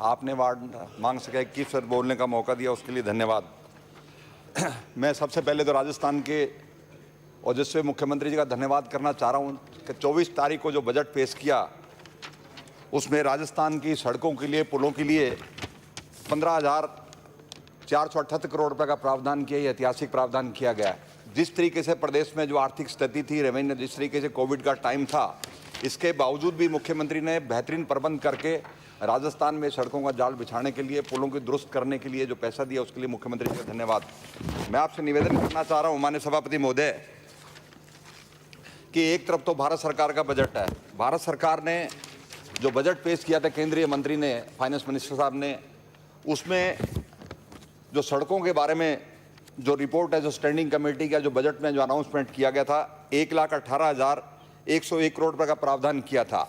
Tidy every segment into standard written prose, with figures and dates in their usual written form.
आपने वार्ड मांग सके 21 बोलने का मौका दिया, उसके लिए धन्यवाद। मैं सबसे पहले तो राजस्थान के ओजस्वी मुख्यमंत्री जी का धन्यवाद करना चाह रहा हूँ कि 24 तारीख को जो बजट पेश किया उसमें राजस्थान की सड़कों के लिए, पुलों के लिए 15,478 करोड़ रुपए का प्रावधान किया, ऐतिहासिक प्रावधान किया गया है। जिस तरीके से प्रदेश में जो आर्थिक स्थिति थी, रेवेन्यू, जिस तरीके से कोविड का टाइम था, इसके बावजूद भी मुख्यमंत्री ने बेहतरीन प्रबंध करके राजस्थान में सड़कों का जाल बिछाने के लिए, पुलों की दुरुस्त करने के लिए जो पैसा दिया, उसके लिए मुख्यमंत्री जी का धन्यवाद। मैं आपसे निवेदन करना चाह रहा हूँ माननीय सभापति महोदय कि एक तरफ तो भारत सरकार का बजट है। भारत सरकार ने जो बजट पेश किया था केंद्रीय मंत्री ने, फाइनेंस मिनिस्टर साहब ने, उसमें जो सड़कों के बारे में जो रिपोर्ट है, जो स्टैंडिंग कमेटी का जो बजट में जो अनाउंसमेंट किया गया था, 1,18,101 करोड़ रुपए का प्रावधान किया था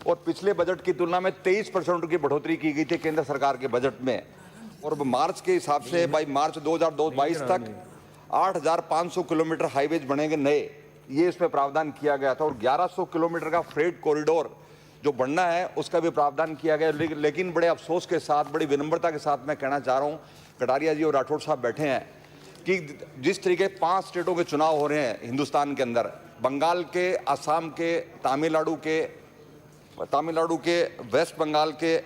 और पिछले बजट की तुलना में 23% की बढ़ोतरी की गई थी केंद्र सरकार के बजट में। और मार्च के हिसाब से बाई मार्च 2022 तक 8,500 किलोमीटर हाईवेज बनेंगे नए, ये इसमें प्रावधान किया गया था। और 1,100 किलोमीटर का फ्रेट कॉरिडोर जो बनना है उसका भी प्रावधान किया गया। लेकिन बड़े अफसोस के साथ, बड़ी विनम्रता के साथ मैं कहना चाह रहा हूँ, कटारिया जी और राठौड़ साहब बैठे हैं, कि जिस तरीके 5 स्टेटों के चुनाव हो रहे हैं हिंदुस्तान के अंदर, बंगाल के, असम के, तमिलनाडु के, वेस्ट बंगाल के,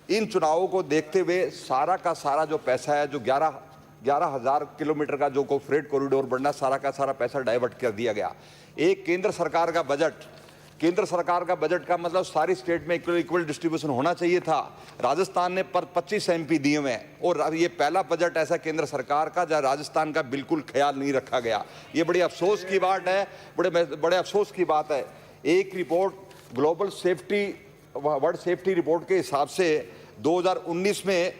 इन चुनावों को देखते हुए सारा का सारा जो पैसा है, जो 11,000 किलोमीटर का जो फ्रेट कॉरिडोर बनना, सारा का सारा पैसा डाइवर्ट कर दिया गया। एक केंद्र सरकार का बजट का मतलब सारी स्टेट में इक्वल डिस्ट्रीब्यूशन होना चाहिए था। राजस्थान ने 25 MP दिए हुए हैं और ये पहला बजट ऐसा केंद्र सरकार का जहाँ राजस्थान का बिल्कुल ख्याल नहीं रखा गया। ये बड़ी अफसोस की बात है, बड़े अफसोस की बात है। एक report, global safety world safety report के हिसाब से 2019 में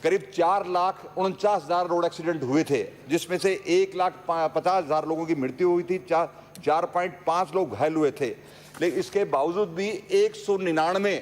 करीब 4,49,000 रोड एक्सीडेंट हुए थे, जिसमें से 1,50,000 लोगों की मृत्यु हुई थी, 4.5 लोग घायल हुए थे। लेकिन इसके बावजूद भी 199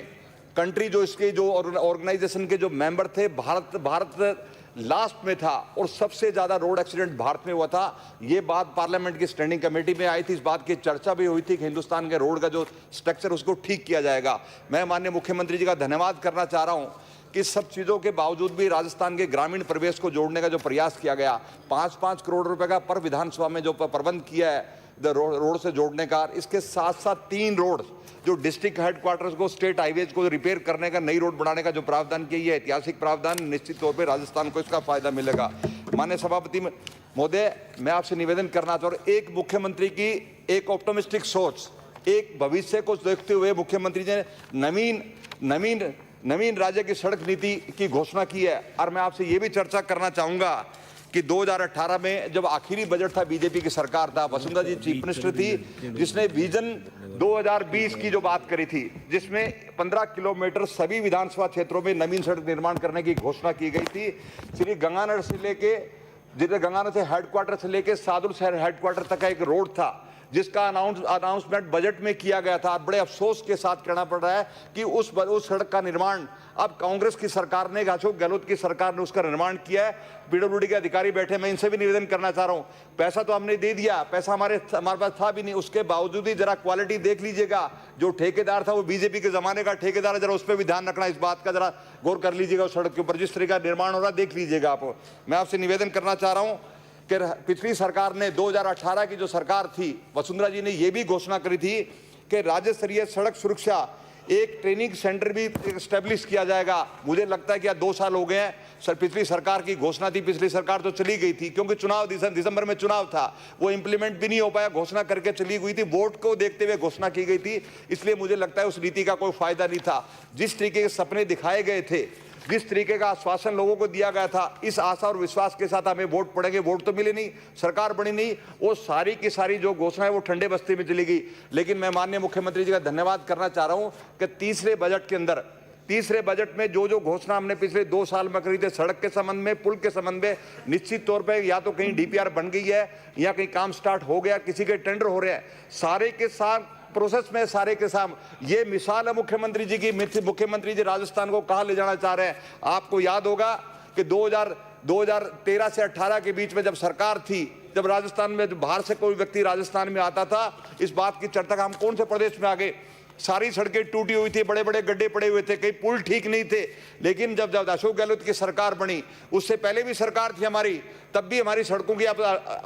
कंट्री जो इसके जो ऑर्गेनाइजेशन के जो मेंबर थे, भारत लास्ट में था और सबसे ज़्यादा रोड एक्सीडेंट भारत में हुआ था। ये बात पार्लियामेंट की स्टैंडिंग कमेटी में आई थी, इस बात की चर्चा भी हुई थी कि हिंदुस्तान के रोड का जो स्ट्रक्चर उसको ठीक किया जाएगा। मैं माननीय मुख्यमंत्री जी का धन्यवाद करना चाह रहा हूँ कि सब चीज़ों के बावजूद भी राजस्थान के ग्रामीण परिवेश को जोड़ने का जो प्रयास किया गया, 5-5 करोड़ रुपए का पर विधानसभा में जो प्रबंध किया है रोड से जोड़ने का, इसके साथ साथ 3 रोड जो डिस्ट्रिक्ट हेडक्वार्टर्स को, स्टेट हाईवेज को रिपेयर करने का, नई रोड बनाने का जो प्रावधान किया, ये ऐतिहासिक प्रावधान, निश्चित तौर पे राजस्थान को इसका फायदा मिलेगा। माननीय सभापति महोदय, मैं आपसे निवेदन करना चाह रहा हूँ, एक मुख्यमंत्री की एक ऑप्टिमिस्टिक सोच, एक भविष्य को देखते हुए मुख्यमंत्री जी ने नवीन राज्य की सड़क नीति की घोषणा की है। और मैं आपसे ये भी चर्चा करना चाहूंगा कि 2018 में जब आखिरी बजट था, बीजेपी की सरकार था, वसुंधरा जी चीफ मिनिस्टर थी, जिसने विजन 2020 की जो बात करी थी, जिसमें 15 किलोमीटर सभी विधानसभा क्षेत्रों में नवीन सड़क निर्माण करने की घोषणा की गई थी। श्री गंगानगर से हेडक्वार्टर से लेके सादुल शहर हेडक्वार्टर तक का एक रोड था, जिसका अनाउंसमेंट बजट में किया गया था। बड़े अफसोस के साथ कहना पड़ रहा है कि उस सड़क का निर्माण अब कांग्रेस की सरकार ने, अशोक गहलोत की सरकार ने उसका निर्माण किया है। पीडब्ल्यूडी के अधिकारी बैठे, मैं इनसे भी निवेदन करना चाह रहा हूं, पैसा तो हमने दे दिया, पैसा हमारे पास था भी नहीं, उसके बावजूद ही जरा क्वालिटी देख लीजिएगा। जो ठेकेदार था वो बीजेपी के जमाने का ठेकेदार है, जरा उस पर भी ध्यान रखना, इस बात का जरा गौर कर लीजिएगा। उस सड़क के ऊपर जिस तरह का निर्माण हो रहा है देख लीजिएगा आप। मैं आपसे निवेदन करना चाह रहा हूं कि पिछली सरकार ने 2018 की जो सरकार थी, वसुंधरा जी ने यह भी घोषणा करी थी कि राज्य स्तरीय सड़क सुरक्षा एक ट्रेनिंग सेंटर भी एस्टेब्लिश किया जाएगा। मुझे लगता है कि 2 साल हो गए हैं सर, पिछली सरकार की घोषणा थी, पिछली सरकार तो चली गई थी क्योंकि दिसंबर में चुनाव था, वो इंप्लीमेंट भी नहीं हो पाया, घोषणा करके चली गई थी, वोट को देखते हुए घोषणा की गई थी, इसलिए मुझे लगता है उस नीति का कोई फायदा नहीं था। जिस तरीके के सपने दिखाए गए थे, जिस तरीके का आश्वासन लोगों को दिया गया था, इस आशा और विश्वास के साथ हमें वोट पड़ेंगे, वोट तो मिले नहीं, सरकार बनी नहीं, वो सारी की सारी जो घोषणा है वो ठंडे बस्ती में चली गई। लेकिन मैं माननीय मुख्यमंत्री जी का धन्यवाद करना चाह रहा हूं कि तीसरे बजट में जो घोषणा हमने पिछले 2 साल में करी थी सड़क के संबंध में, पुल के संबंध में, निश्चित तौर पर या तो कहीं DPR बन गई है या कहीं काम स्टार्ट हो गया, किसी के टेंडर हो रहे हैं, सारे के साथ प्रोसेस में, सारे के साथ ये मिसाल है मुख्यमंत्री जी की। मुख्यमंत्री जी राजस्थान को कहां ले जाना चाह रहे हैं। आपको याद होगा कि 2013 से 18 के बीच में जब सरकार थी, जब राजस्थान में बाहर से कोई व्यक्ति राजस्थान में आता था, इस बात की चर्चा का हम कौन से प्रदेश में आ गए सारी सड़कें टूटी हुई थी, बड़े बड़े गड्ढे पड़े हुए थे, कई पुल ठीक नहीं थे। लेकिन जब जब अशोक गहलोत की सरकार बनी, उससे पहले भी सरकार थी हमारी, तब भी हमारी सड़कों की आप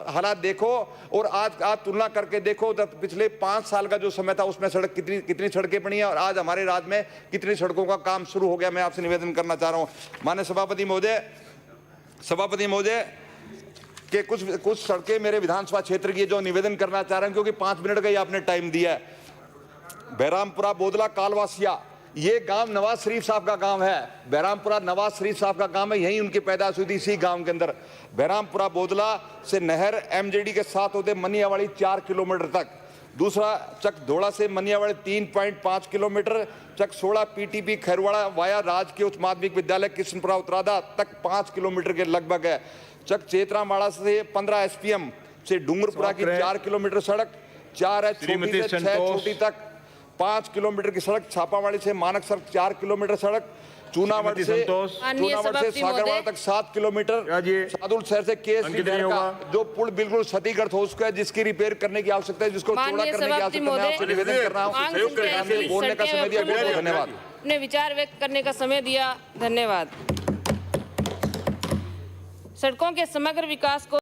हालात देखो और आज तुलना करके देखो, तब पिछले 5 साल का जो समय था उसमें सड़क कितनी सड़कें बनी है और आज हमारे राज्य में कितनी सड़कों का काम शुरू हो गया। मैं आपसे निवेदन करना चाह रहा हूँ माननीय सभापति महोदय कि कुछ सड़कें मेरे विधानसभा क्षेत्र की जो निवेदन करना चाह रहे हैं, क्योंकि 5 मिनट का ही आपने टाइम दिया है। बहरामपुरा बोदला कालवासिया, ये गांव नवाज शरीफ साहब का गांव है। बहरामपुरा नवाज शरीफ साहब का गांव है, यहीं उनकी पैदाइश हुई थी, इसी गांव के अंदर। बहरामपुरा बोदला से नहर एमजेडी के साथ होते मनियावाड़ी 4 किलोमीटर तक। दूसरा चक धोड़ा से मनियावाड़ी 3.5 किलोमीटर, चक 16 पीटीपी खैरवाड़ा वाया राजकीय उच्च माध्यमिक विद्यालय किशनपुरा उत्तरादा तक 5 किलोमीटर के लगभग है। चक चेतरामाड़ा से 15 एसपीएम से डूंगरपुरा की 4 किलोमीटर सड़क, 4 है छोटी से 6 छोटी तक 5 किलोमीटर की सड़क। छापामाड़ी से मानक सड़क 4 किलोमीटर सड़क। चूनावड़ से सागरवाड़ा तक 7 किलोमीटर। सादुल शहर से केस का जो पुल बिल्कुल क्षतिग्रस्त हो चुका है, जिसकी रिपेयर करने की आवश्यकता है, जिसको चौड़ा करने की आवश्यकता है। आपसे निवेदन कर रहा हूँ, बोलने का समय दिया, बहुत बहुत धन्यवाद। अपने विचार व्यक्त करने का समय दिया, धन्यवाद। सड़कों के समग्र विकास को